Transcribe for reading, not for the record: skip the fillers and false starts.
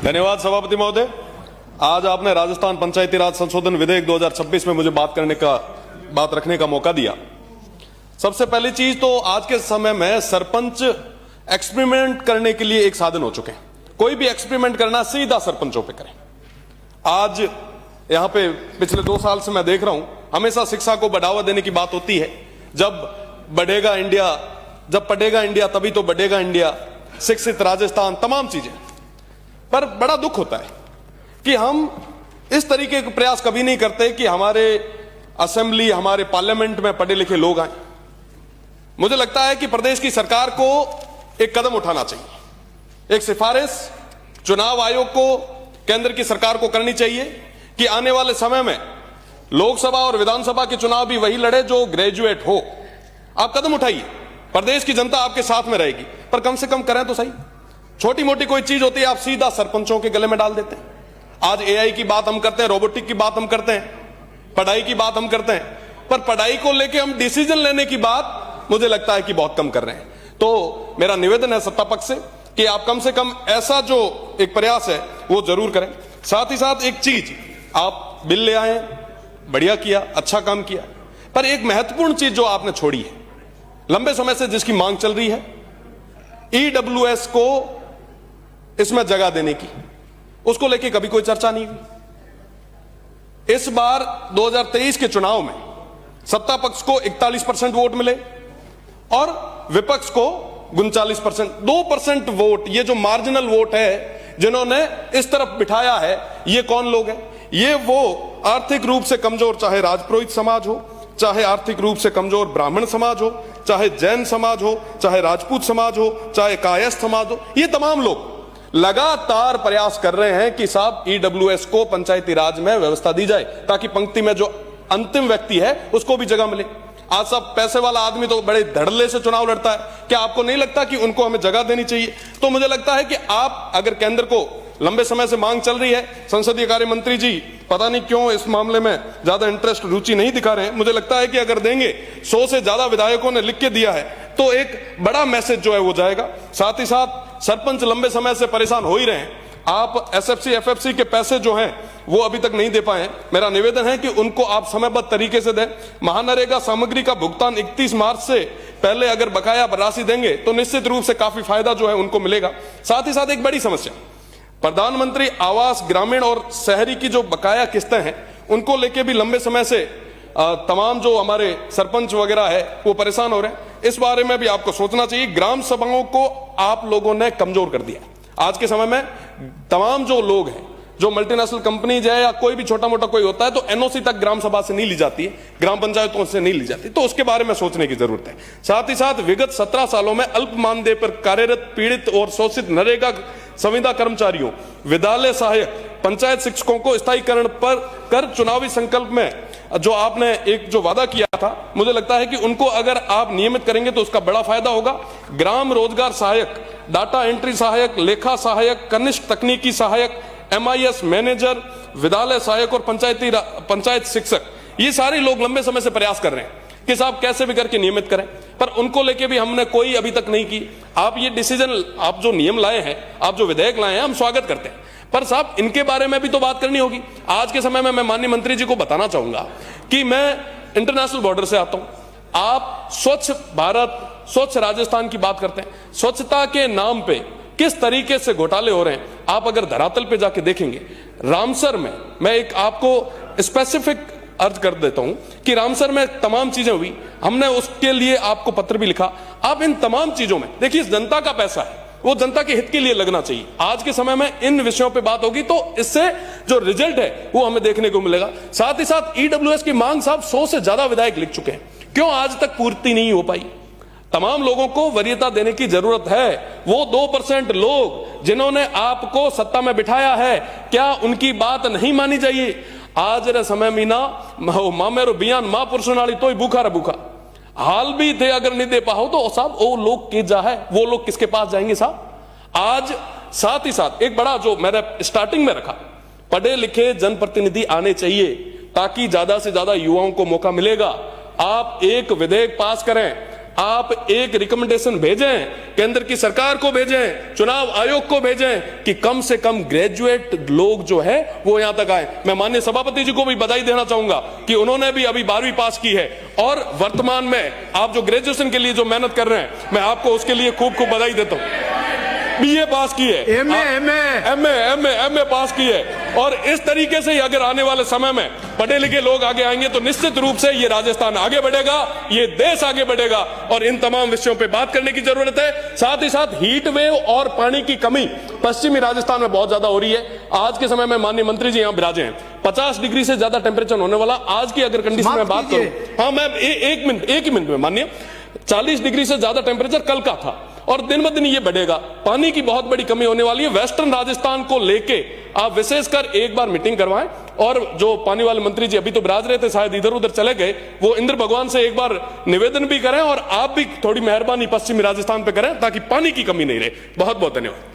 धन्यवाद सभापति महोदय। आज आपने राजस्थान पंचायती राज संशोधन विधेयक 2026 में मुझे बात रखने का मौका दिया। सबसे पहली चीज तो आज के समय में सरपंच एक्सपेरिमेंट करने के लिए एक साधन हो चुके हैं। कोई भी एक्सपेरिमेंट करना सीधा सरपंचों पे करें। आज यहां पे पिछले 2 साल से मैं देख रहा हूं, हमेशा शिक्षा को बढ़ावा देने की बात होती है। जब पढ़ेगा इंडिया तभी तो बढ़ेगा इंडिया, शिक्षित राजस्थान, तमाम चीजें। पर बड़ा दुख होता है कि हम इस तरीके के प्रयास कभी नहीं करते कि हमारे असेंबली, हमारे पार्लियामेंट में पढ़े लिखे लोग आए। मुझे लगता है कि प्रदेश की सरकार को एक कदम उठाना चाहिए। एक सिफारिश चुनाव आयोग को, केंद्र की सरकार को करनी चाहिए कि आने वाले समय में लोकसभा और विधानसभा के चुनाव भी वही लड़े जो ग्रेजुएट हो। आप कदम उठाइए, प्रदेश की जनता आपके साथ में रहेगी, पर कम से कम करें तो सही। छोटी मोटी कोई चीज होती है आप सीधा सरपंचों के गले में डाल देते हैं। आज एआई की बात हम करते हैं, रोबोटिक की बात हम करते हैं, पढ़ाई की बात हम करते हैं, पर पढ़ाई को लेके हम डिसीजन लेने की बात मुझे लगता है कि बहुत कम कर रहे हैं। तो मेरा निवेदन है सत्ता पक्ष से कि आप कम से कम ऐसा जो एक प्रयास है वो जरूर करें। साथ ही साथ एक चीज, आप बिल ले आए, बढ़िया किया, अच्छा काम किया, पर एक महत्वपूर्ण चीज जो आपने छोड़ी है, लंबे समय से जिसकी मांग चल रही है, ईडब्ल्यूएस को इसमें जगह देने की, उसको लेके कभी कोई चर्चा नहीं हुई। इस बार 2023 के चुनाव में सत्ता पक्ष को 41% वोट मिले और विपक्ष को 39%। 2% वोट, ये जो मार्जिनल वोट है जिन्होंने इस तरफ बिठाया है, ये कौन लोग हैं? ये वो आर्थिक रूप से कमजोर, चाहे राजपुरोहित समाज हो, चाहे आर्थिक रूप से कमजोर ब्राह्मण समाज हो, चाहे जैन समाज हो, चाहे राजपूत समाज हो, चाहे कायस्थ समाज हो, ये तमाम लोग लगातार प्रयास कर रहे हैं कि साहब ईडब्ल्यूएस को पंचायती राज में व्यवस्था दी जाए ताकि पंक्ति में जो अंतिम व्यक्ति है उसको भी जगह मिले। आज सब पैसे वाला आदमी तो बड़े धड़ल्ले से चुनाव लड़ता है, क्या आपको नहीं लगता कि उनको हमें जगह देनी चाहिए? तो मुझे लगता है कि आप अगर केंद्र को लंबे समय से मांग चल रही है, संसदीय कार्य मंत्री जी पता नहीं क्यों इस मामले में ज्यादा इंटरेस्ट, रुचि नहीं दिखा रहे हैं। मुझे लगता है कि अगर देंगे, 100 से ज्यादा विधायकों ने लिख के दिया है, तो एक बड़ा मैसेज जो है वो जाएगा। साथ ही साथ सरपंच लंबे समय से परेशान हो ही रहे हैं। आप एसएफसी एफएफसी के पैसे जो हैं वो अभी तक नहीं दे पाए हैं। मेरा निवेदन है कि उनको आप समयबद्ध तरीके से दें। महानरेगा सामग्री का भुगतान 31 मार्च से पहले अगर बकाया राशि देंगे तो निश्चित रूप से काफी फायदा जो है उनको मिलेगा। साथ ही साथ एक बड़ी समस्या, प्रधानमंत्री आवास ग्रामीण और शहरी की जो बकाया किस्तें हैं उनको लेके भी लंबे समय से तमाम जो हमारे सरपंच वगैरह है वो परेशान हो रहे हैं। इस बारे में भी आपको सोचना चाहिए। ग्राम सभाओं को आप लोगों ने कमजोर कर दिया। आज के समय में तमाम जो लोग हैं, जो मल्टीनेशनल कंपनीज है या कोई भी छोटा मोटा कोई होता है, तो एनओसी तक ग्राम सभा से नहीं ली जाती है, ग्राम पंचायतों से नहीं ली जाती, तो उसके बारे में सोचने की जरूरत है। साथ ही साथ विगत 17 सालों में अल्प मानदेय पर कार्यरत पीड़ित और शोषित नरेगा संविदा कर्मचारियों, विद्यालय सहायक, पंचायत शिक्षकों को स्थायीकरण पर कर चुनावी संकल्प में जो आपने एक जो वादा किया था, मुझे लगता है कि उनको अगर आप नियमित करेंगे तो उसका बड़ा फायदा होगा। ग्राम रोजगार सहायक, डाटा एंट्री सहायक, लेखा सहायक, कनिष्ठ तकनीकी सहायक, एमआईएस मैनेजर, विद्यालय सहायक और पंचायत शिक्षक, ये सारे लोग लंबे समय से प्रयास कर रहे हैं कि साहब कैसे भी करके नियमित करें, पर उनको लेके भी हमने कोई अभी तक नहीं की। आप ये डिसीजन, आप जो नियम लाए हैं, आप जो विधेयक लाए हैं, हम स्वागत करते हैं, पर साहब इनके बारे में भी तो बात करनी होगी। आज के समय में मैं माननीय मंत्री जी को बताना चाहूंगा कि मैं इंटरनेशनल बॉर्डर से आता हूं। आप स्वच्छ भारत, स्वच्छ राजस्थान की बात करते हैं, स्वच्छता के नाम पे किस तरीके से घोटाले हो रहे हैं आप अगर धरातल पे जाके देखेंगे। रामसर में मैं एक आपको स्पेसिफिक अर्ज कर देता हूं कि रामसर में तमाम चीजें हुई, हमने उसके लिए आपको पत्र भी लिखा। आप इन तमाम चीजों में देखिए, जनता का पैसा है, वो जनता के हित के लिए लगना चाहिए। आज के समय में इन विषयों पे बात होगी तो इससे जो रिजल्ट है वो हमें देखने को मिलेगा। साथ ही साथ ईडब्ल्यूएस की मांग साहब 100 से ज्यादा विधायक लिख चुके हैं, क्यों आज तक पूर्ति नहीं हो पाई? तमाम लोगों को वरीयता देने की जरूरत है। वो 2% लोग जिन्होंने आपको सत्ता में बिठाया है, क्या उनकी बात नहीं मानी जाइए? आज रे समय मीना माँ मेरो बियान माँ पुरुषनाली तो भूखा रे भूखा हाल भी थे, अगर नहीं दे पाओ तो साहब वो लोग के जा है, वो लोग किसके पास जाएंगे साहब? आज साथ ही साथ एक बड़ा जो मैंने स्टार्टिंग में रखा, पढ़े लिखे जनप्रतिनिधि आने चाहिए ताकि ज्यादा से ज्यादा युवाओं को मौका मिलेगा। आप एक विधेयक पास करें आप एक रिकमेंडेशन भेजें, केंद्र की सरकार को भेजें, चुनाव आयोग को भेजें कि कम से कम ग्रेजुएट लोग जो है वो यहां तक आए। मैं माननीय सभापति जी को भी बधाई देना चाहूंगा कि उन्होंने भी अभी 12वीं पास की है और वर्तमान में आप जो ग्रेजुएशन के लिए जो मेहनत कर रहे हैं, मैं आपको उसके लिए खूब खूब बधाई देता हूं। बीए पास की है, एमए पास की है, और इस तरीके से ही अगर आने वाले समय में पढ़े लिखे लोग आगे आएंगे तो निश्चित रूप से ये राजस्थान आगे बढ़ेगा, ये देश आगे बढ़ेगा। और इन तमाम विषयों पे बात करने की जरूरत है। साथ ही साथ हीट वेव और पानी की कमी पश्चिमी राजस्थान में बहुत ज्यादा हो रही है। आज के समय में माननीय मंत्री जी यहां विराजे हैं, 50 डिग्री से ज्यादा टेम्परेचर होने वाला। आज की अगर कंडीशन में बात करूं, हाँ मैं एक ही मिनट में, माननीय 40 डिग्री से ज्यादा टेम्परेचर कल का था और दिन ब दिन ये बढ़ेगा। पानी की बहुत बड़ी कमी होने वाली है। वेस्टर्न राजस्थान को लेके आप विशेषकर एक बार मीटिंग करवाएं, और जो पानी वाले मंत्री जी अभी तो विराज रहे थे, शायद इधर उधर चले गए, वो इंद्र भगवान से एक बार निवेदन भी करें और आप भी थोड़ी मेहरबानी पश्चिमी राजस्थान पे करें ताकि पानी की कमी नहीं रहे। बहुत बहुत धन्यवाद।